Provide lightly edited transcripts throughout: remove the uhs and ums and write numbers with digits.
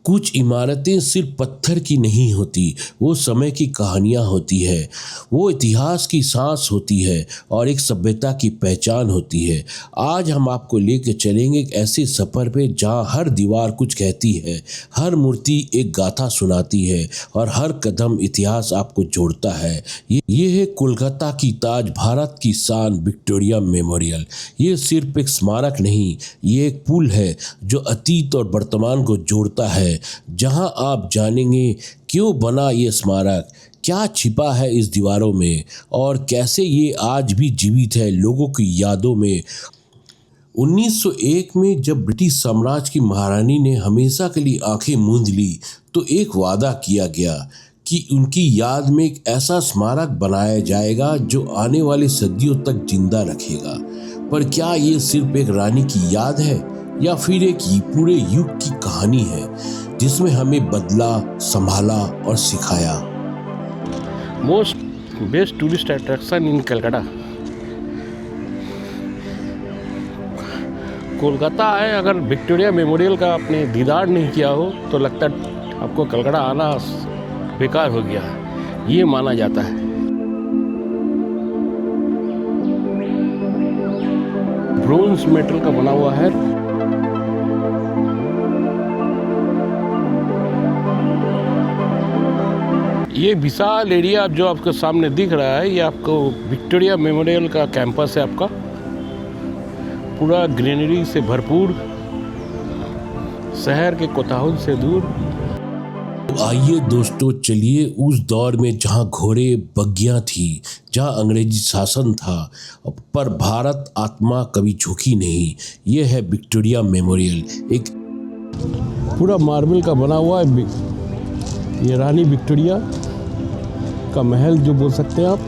कुछ इमारतें सिर्फ पत्थर की नहीं होती, वो समय की कहानियाँ होती है, वो इतिहास की सांस होती है और एक सभ्यता की पहचान होती है। आज हम आपको लेकर चलेंगे एक ऐसे सफ़र पे जहाँ हर दीवार कुछ कहती है, हर मूर्ति एक गाथा सुनाती है और हर कदम इतिहास आपको जोड़ता है। ये है कोलकाता की ताज, भारत की शान, विक्टोरिया मेमोरियल। ये सिर्फ एक स्मारक नहीं, ये एक पुल है जो अतीत और वर्तमान को जोड़ता है, जहां आप जानेंगे क्यों बना ये स्मारक, क्या छिपा है इस दीवारों में और कैसे ये आज भी जीवित है लोगों की यादों में। 1901 में जब ब्रिटिश साम्राज्य की महारानी ने हमेशा के लिए आंखें मूंद ली तो एक वादा किया गया कि उनकी याद में एक ऐसा स्मारक बनाया जाएगा जो आने वाली सदियों तक जिंदा रखेगा। पर क्या ये सिर्फ एक रानी की याद है या फिर एक पूरे युग की कहानी है जिसमें हमें बदला, संभाला और सिखाया। Most best tourist attraction in Calcutta. Kolkata आए अगर विक्टोरिया मेमोरियल का आपने दीदार नहीं किया हो तो लगता है आपको कलकत्ता आना बेकार हो गया, ये माना जाता है। ब्रोंज मेटल का बना हुआ है। ये विशाल एरिया जो आपके सामने दिख रहा है, ये आपको विक्टोरिया मेमोरियल का कैंपस है। आपका पूरा ग्रीनरी से भरपूर, शहर के कोलाहल से दूर। आइए दोस्तों, चलिए उस दौर में जहाँ घोड़े बग्गियाँ थी, जहाँ अंग्रेजी शासन था, पर भारत आत्मा कभी झुकी नहीं। ये है विक्टोरिया मेमोरियल, एक पूरा मार्बल का बना हुआ है। ये रानी विक्टोरिया का महल जो बोल सकते हैं आप।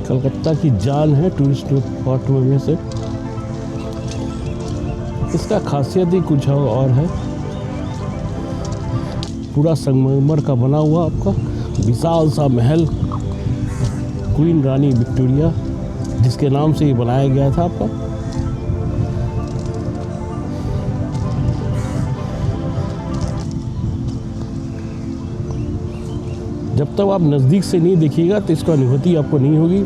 कलकत्ता की जान है टूरिस्ट स्पॉट में से। इसका खासियत ही कुछ और है। पूरा संगमरमर का बना हुआ आपका विशाल सा महल, क्वीन रानी विक्टोरिया जिसके नाम से ये बनाया गया था आपका। जब तक आप नज़दीक से नहीं देखिएगा तो इसका अनुभूति आपको नहीं होगी।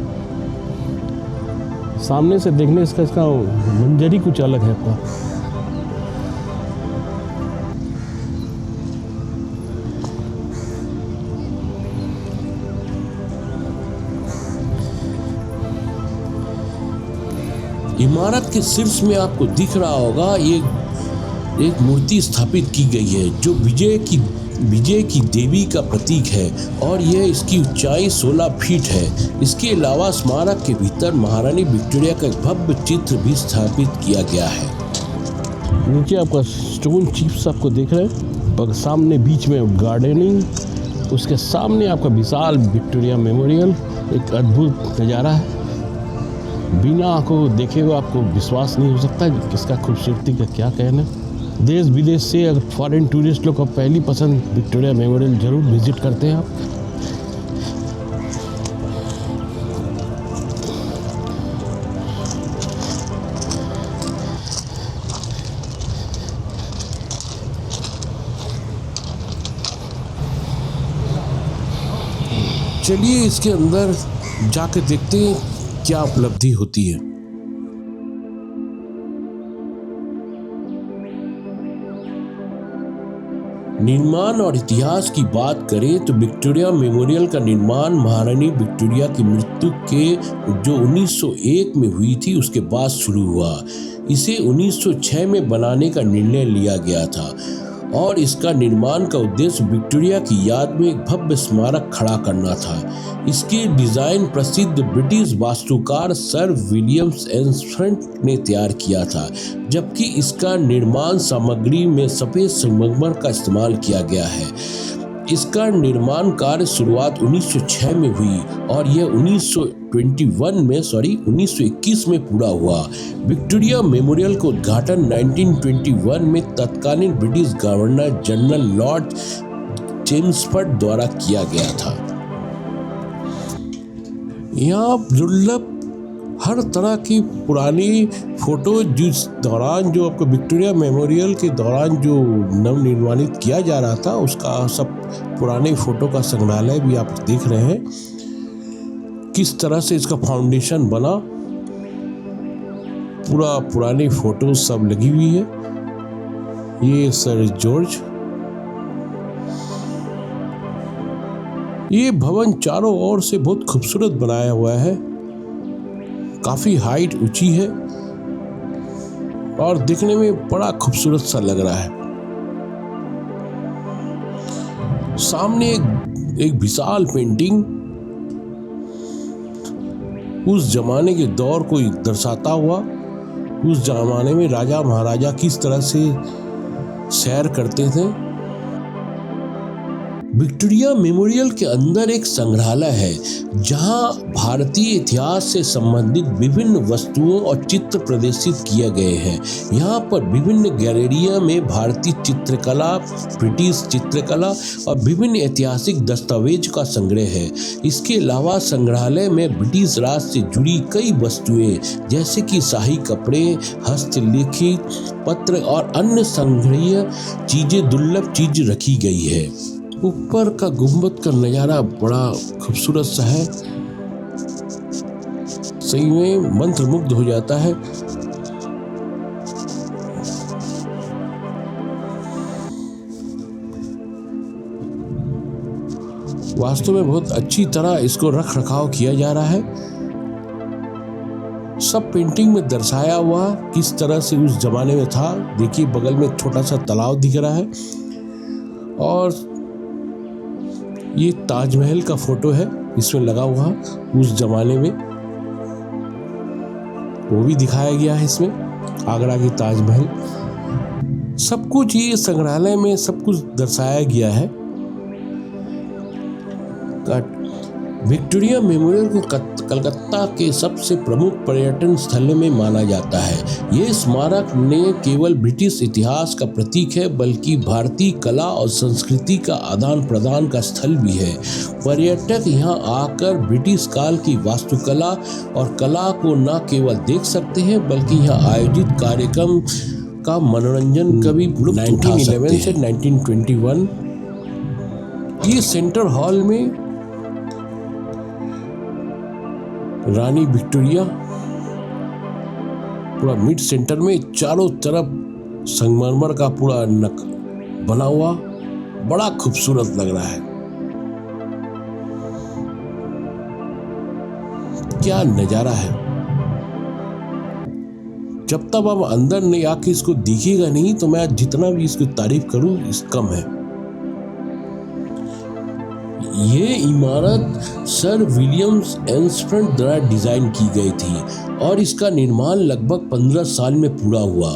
सामने से देखने से इसका मंजर ही कुछ अलग है आपका। इमारत के शीर्ष में आपको दिख रहा होगा ये एक मूर्ति स्थापित की गई है जो विजय की देवी का प्रतीक है और यह इसकी ऊंचाई 16 फीट है। इसके अलावा स्मारक के भीतर महारानी विक्टोरिया का एक भव्य चित्र भी स्थापित किया गया है। नीचे आपका स्टोन चिप्स आपको दिख रहे हैं और सामने बीच में गार्डनिंग, उसके सामने आपका विशाल विक्टोरिया मेमोरियल। एक अद्भुत नज़ारा है, बिना आंखों देखे हुए आपको विश्वास नहीं हो सकता इसका खूबसूरती का क्या कहना। देश विदेश से अगर फॉरेन टूरिस्ट लोग का पहली पसंद विक्टोरिया मेमोरियल जरूर विजिट करते हैं आप। चलिए इसके अंदर जाकर देखते हैं क्या उपलब्धि होती है। निर्माण और इतिहास की बात करें तो विक्टोरिया मेमोरियल का निर्माण महारानी विक्टोरिया की मृत्यु के जो 1901 में हुई थी उसके बाद शुरू हुआ। इसे 1906 में बनाने का निर्णय लिया गया था और इसका निर्माण का उद्देश्य विक्टोरिया की याद में एक भव्य स्मारक खड़ा करना था। इसकी डिजाइन प्रसिद्ध ब्रिटिश वास्तुकार सर विलियम एम्सफ्रंट ने तैयार किया था, जबकि इसका निर्माण सामग्री में सफेद संगमरमर का इस्तेमाल किया गया है। इसका निर्माण कार्य शुरुआत 1906 में हुई और यह 1921 में पूरा हुआ। विक्टोरिया मेमोरियल का उद्घाटन 1921 में तत्कालीन British governor general Lord Chelmsford द्वारा किया गया था। यहाँ दुर्लभ हर तरह की पुरानी फोटो जिस दौरान जो आपको विक्टोरिया मेमोरियल के दौरान जो नवनिर्माणित किया जा रहा था उसका सब पुराने फोटो का संग्रहालय भी आप देख रहे हैं। किस तरह से इसका फाउंडेशन बना, पूरा पुरानी फोटो सब लगी हुई है। ये सर जॉर्ज, ये भवन चारों ओर से बहुत खूबसूरत बनाया हुआ है, काफी हाइट ऊंची है और दिखने में बड़ा खूबसूरत सा लग रहा है। सामने एक विशाल पेंटिंग उस जमाने के दौर को दर्शाता हुआ, उस जमाने में राजा महाराजा किस तरह से सैर करते थे। विक्टोरिया मेमोरियल के अंदर एक संग्रहालय है जहां भारतीय इतिहास से संबंधित विभिन्न वस्तुओं और चित्र प्रदर्शित किए गए हैं। यहां पर विभिन्न गैलरिया में भारतीय चित्रकला, ब्रिटिश चित्रकला और विभिन्न ऐतिहासिक दस्तावेज का संग्रह है। इसके अलावा संग्रहालय में ब्रिटिश राज से जुड़ी कई वस्तुएं जैसे कि शाही कपड़े, हस्तलिखित पत्र और अन्य संग्रहीय चीजें, दुर्लभ चीज रखी गई है। ऊपर का गुंबद का नज़ारा बड़ा खूबसूरत सा है, सही में मंत्रमुग्ध हो जाता है। वास्तव में बहुत अच्छी तरह इसको रख रखाव किया जा रहा है। सब पेंटिंग में दर्शाया हुआ किस तरह से उस जमाने में था। देखिए बगल में छोटा सा तालाब दिख रहा है और ये ताजमहल का फोटो है इसमें लगा हुआ, उस जमाने में वो भी दिखाया गया है इसमें, आगरा की ताजमहल। सब कुछ ये संग्रहालय में सब कुछ दर्शाया गया है। विक्टोरिया मेमोरियल को कलकत्ता के सबसे प्रमुख पर्यटन स्थलों में माना जाता है। ये स्मारक न केवल ब्रिटिश इतिहास का प्रतीक है बल्कि भारतीय कला और संस्कृति का आदान प्रदान का स्थल भी है। पर्यटक यहाँ आकर ब्रिटिश काल की वास्तुकला और कला को न केवल देख सकते हैं बल्कि यहाँ आयोजित कार्यक्रम का मनोरंजन का भी 1911 से 1921 ये सेंटर हॉल में रानी विक्टोरिया पूरा मिड सेंटर में चारों तरफ संगमरमर का पूरा नक बना हुआ, बड़ा खूबसूरत लग रहा है। क्या नजारा है। जब तक आप अंदर नहीं आके इसको दिखेगा नहीं तो मैं जितना भी इसको तारीफ करूं इस कम है। ये इमारत सर विलियम्स एम्सफ्रंट द्वारा डिजाइन की गई थी और इसका निर्माण लगभग 15 साल में पूरा हुआ।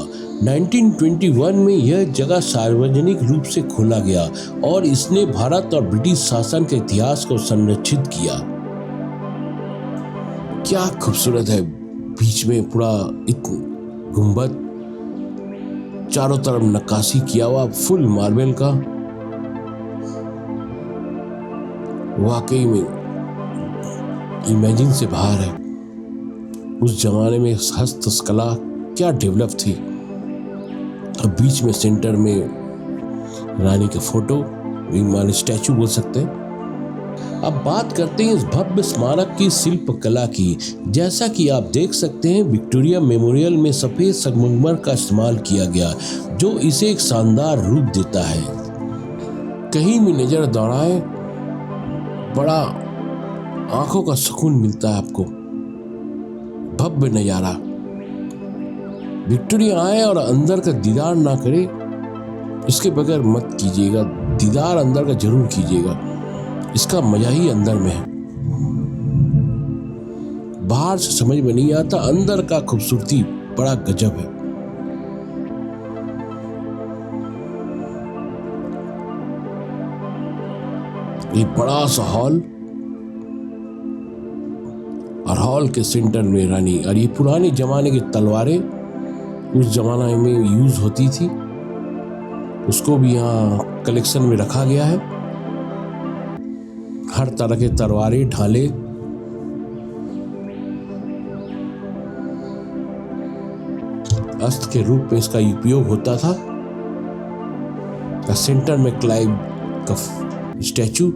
1921 में यह जगह सार्वजनिक रूप से खोला गया और इसने भारत और ब्रिटिश शासन के इतिहास को संरक्षित किया। क्या खूबसूरत है। बीच में पूरा गुंबद, चारों तरफ नक्काशी किया हुआ फुल मार्बल का। वाकई में इमेजिन से बाहर है। उस जमाने में हस्तकला क्या डेवलप थी। अब बीच में सेंटर में रानी का फोटो, मान स्टैचू बोल सकते हैं। अब बात करते हैं इस भव्य स्मारक की शिल्प कला की। जैसा कि आप देख सकते हैं विक्टोरिया मेमोरियल में सफेद संगमरमर का इस्तेमाल किया गया जो इसे एक शानदार रूप देता है। कहीं भी नजर दौड़ाए बड़ा आंखों का सुकून मिलता है आपको। भव्य नजारा। विक्टोरिया आए और अंदर का दीदार ना करे इसके बगैर मत कीजिएगा। दीदार अंदर का जरूर कीजिएगा, इसका मजा ही अंदर में है। बाहर से समझ में नहीं आता, अंदर का खूबसूरती बड़ा गजब है। ये बड़ा सा हॉल और हॉल के सेंटर में रानी, और ये पुराने जमाने की तलवारें उस जमाने में यूज होती थी, उसको भी यहाँ कलेक्शन में रखा गया है। हर तरह के तलवारें, ढाले अस्त्र के रूप में इसका उपयोग होता था। सेंटर में क्लाइव का स्टैचू,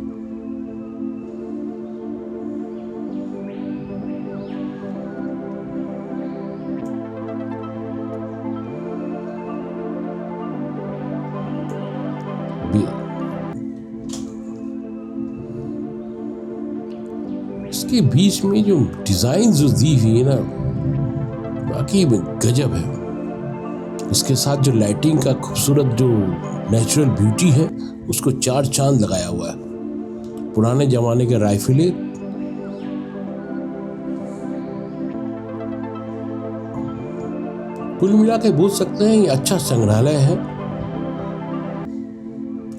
इसके बीच में जो डिजाइन जो दी हुई है ना, बाकी में गजब है। इसके साथ जो लाइटिंग का खूबसूरत जो नेचुरल ब्यूटी है, उसको 4 चांद लगाया हुआ है। पुराने जमाने के राइफलें, कुल मिला के बोल सकते हैं ये अच्छा संग्रहालय है।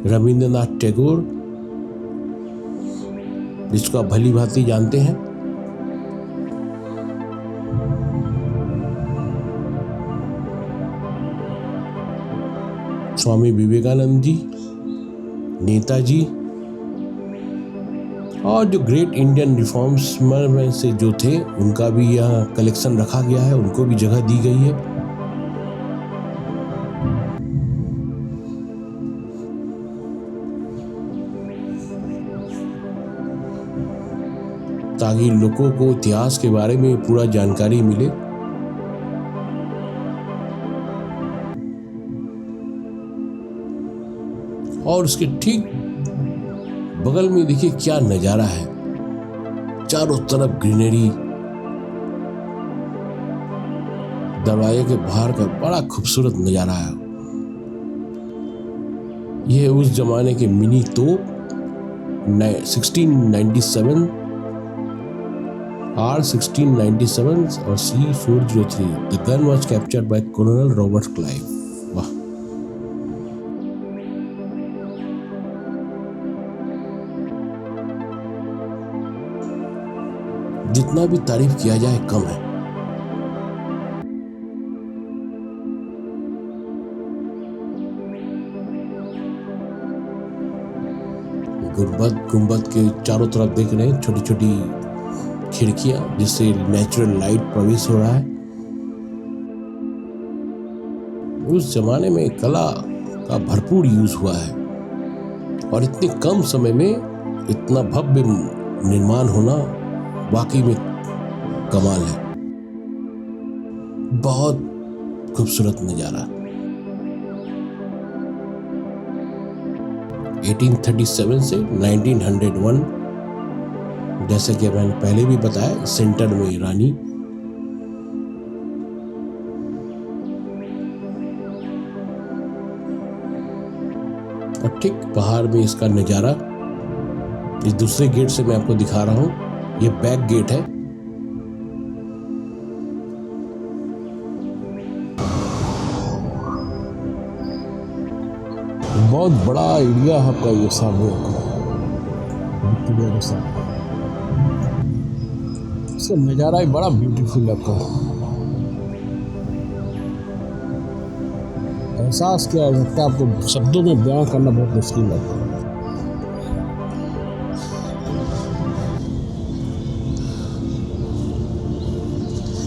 रविंद्रनाथ टैगोर, जिसको आप भली भांति जानते हैं, स्वामी विवेकानंद जी, नेताजी, और जो ग्रेट इंडियन रिफॉर्म्स में से जो थे, उनका भी यहाँ कलेक्शन रखा गया है, उनको भी जगह दी गई है। ताकि लोगों को इतिहास के बारे में पूरा जानकारी मिले। और उसके ठीक बगल में देखिए क्या नजारा है, चारों तरफ ग्रीनरी। दरवाजे के बाहर का बड़ा खूबसूरत नजारा है। यह उस जमाने के मिनी तोप 1697 R1697 और C403। The gun was captured by Colonel Robert Clive। वाह, जितना भी तारीफ किया जाए कम है। गुंबद के चारों तरफ देख रहे हैं छोटी छोटी खिड़कियां, जिससे नेचुरल लाइट प्रवेश हो रहा है। उस जमाने में कला का भरपूर यूज हुआ है, और इतने कम समय में इतना भव्य निर्माण होना वाकई में कमाल है। बहुत खूबसूरत नजारा। 1837 से 1901, जैसे कि मैंने पहले भी बताया, सेंटर में रानी। और ठीक बाहर में इसका नजारा, इस दूसरे गेट से मैं आपको दिखा रहा हूं। ये बैक गेट है। बहुत बड़ा एरिया है आपका ये सामने विक्टोरिया के साथ। इसका नज़ारा ही बड़ा ब्यूटीफुल है आपका। एहसास किया जा सकता है, आपको शब्दों में बयां करना बहुत मुश्किल लगता है।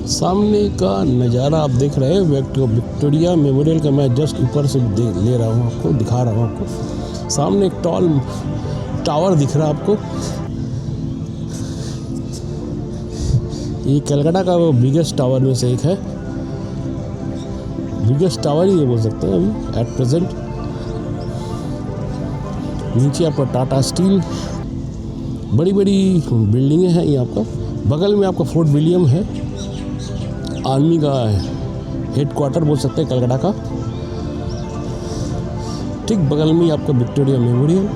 सामने का नज़ारा आप देख रहे हैं विक्टोरिया मेमोरियल का। मैं जस्ट ऊपर से ले रहा हूँ, आपको दिखा रहा हूँ। आपको सामने एक टॉल टावर दिख रहा है आपको। ये कलकत्ता का वो बिगेस्ट टावर में से एक है। बिगेस्ट टावर ही ये बोल सकते हैं अभी एट प्रेजेंट। नीचे आपका टाटा स्टील, बड़ी बड़ी बिल्डिंगें हैं। ये आपका बगल में आपका फोर्ट विलियम है, आर्मी का हेडक्वार्टर बोल सकते हैं कलकत्ता का। ठीक बगल में आपका विक्टोरिया मेमोरियल।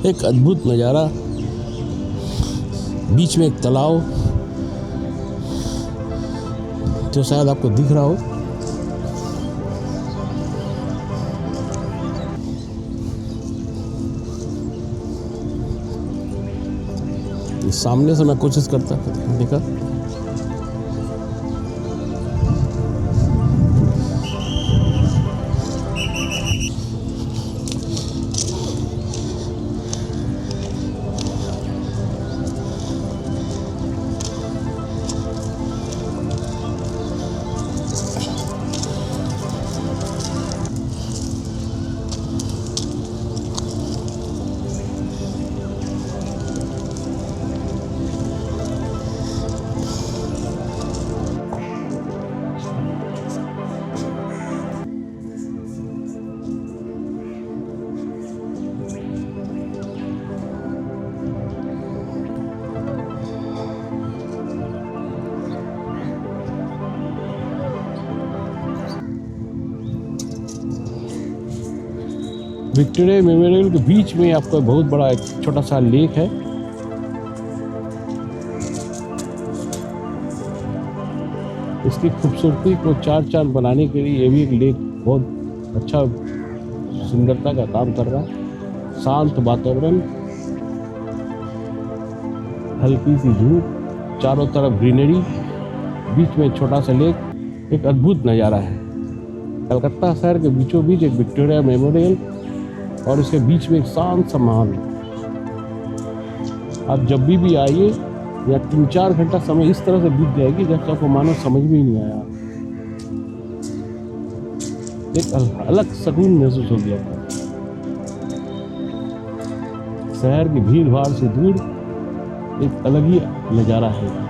एक अद्भुत नज़ारा, बीच में एक तालाब जो शायद आपको दिख रहा हो। सामने से मैं कोशिश करता देखा। विक्टोरिया मेमोरियल के बीच में आपका बहुत बड़ा एक छोटा सा लेक है। इसकी खूबसूरती को चार चांद बनाने के लिए ये भी एक लेक बहुत अच्छा सुंदरता का काम कर रहा है। शांत वातावरण, हल्की सी धूप, चारों तरफ ग्रीनरी, बीच में छोटा सा लेक, एक अद्भुत नज़ारा है। कलकत्ता शहर के बीचों बीच एक विक्टोरिया मेमोरियल और उसके बीच में एक शांत सा महल। आप जब भी आइए, या 3-4 घंटा समय इस तरह से बीत जाएगी जब आपको मानो समझ में ही नहीं आया। एक अलग सुकून महसूस हो गया। शहर की भीड़ भाड़ से दूर एक अलग ही नज़ारा है।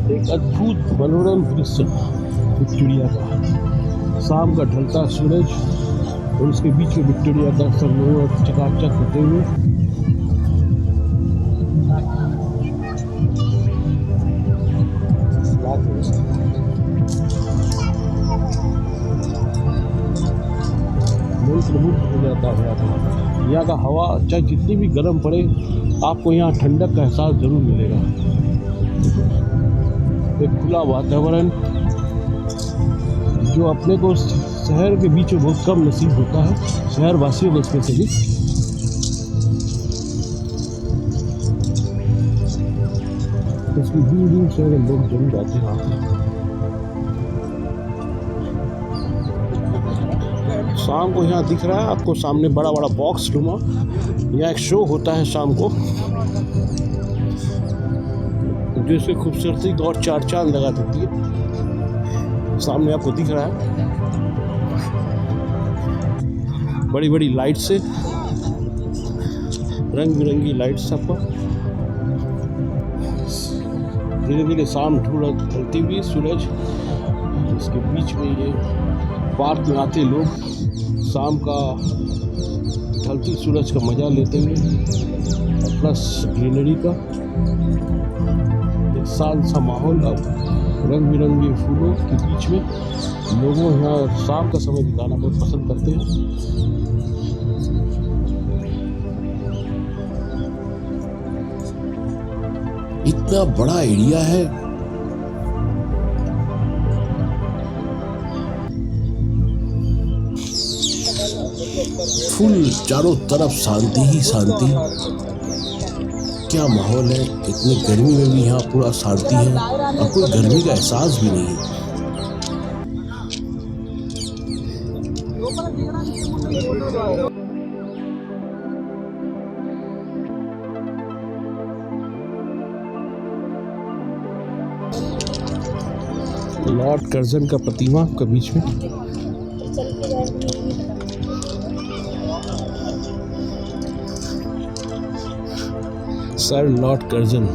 एक अद्भुत मनोरम दृश्य विक्टोरिया का। शाम का ढलता सूरज और उसके बीच में विक्टोरिया का सनोवर चकाचक होते हुए। मंत्रमुग्ध हो जाता है। यहाँ का हवा चाहे जितनी भी गर्म पड़े, आपको यहाँ ठंडक का एहसास जरूर मिलेगा। एक खुला वातावरण जो अपने को शहर के बीच में बहुत कम नसीब होता है, शहर वासियों को स्पेशली। इसमें दूर दूर से लोग जरूर आते हैं। शाम को यहाँ दिख रहा है आपको सामने बड़ा बड़ा बॉक्स रूमा, यहाँ एक शो होता है शाम को, जो इसकी खूबसूरती को और चार चांद लगा देती है। सामने आपको दिख रहा है बड़ी बड़ी लाइट से, रंग बिरंगी लाइट्स आपको। धीरे धीरे शाम ढलती हुई सूरज, इसके बीच में ये पार्क में आते लोग शाम का ढलती सूरज का मजा लेते हुए, प्लस ग्रीनरी का एक शांत सा माहौल, रंग बिरंगे फूलों के बीच में लोगों यहाँ शाम का समय बिताना बहुत पसंद करते हैं। इतना बड़ा एरिया है, फुल चारों तरफ शांति ही शांति। क्या माहौल है, इतनी गर्मी में भी यहाँ पूरा शांति है और कोई गर्मी का एहसास भी नहीं है। लॉर्ड कर्जन का प्रतिमा आपका बीच में। Sir Lord Curzon.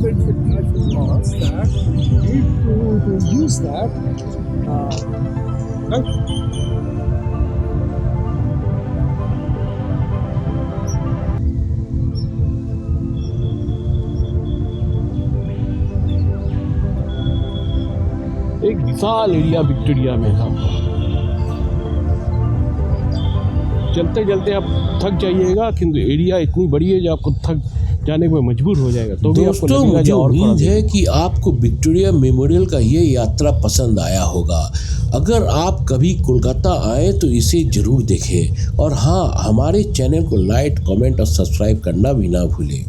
open international laws that need to use that. Right? एक विशाल एरिया विक्टोरिया में है। चलते चलते आप थक जाइएगा, किंतु एरिया इतनी बड़ी है जो आपको थक जाने में मजबूर हो जाएगा। तो भी आपको दोस्तों, लगेगा मुझे जो और थोड़ा उम्मीद है कि आपको विक्टोरिया मेमोरियल का ये यात्रा पसंद आया होगा। अगर आप कभी कोलकाता आए तो इसे जरूर देखें, और हाँ, हमारे चैनल को लाइक, कमेंट और सब्सक्राइब करना भी ना भूलें।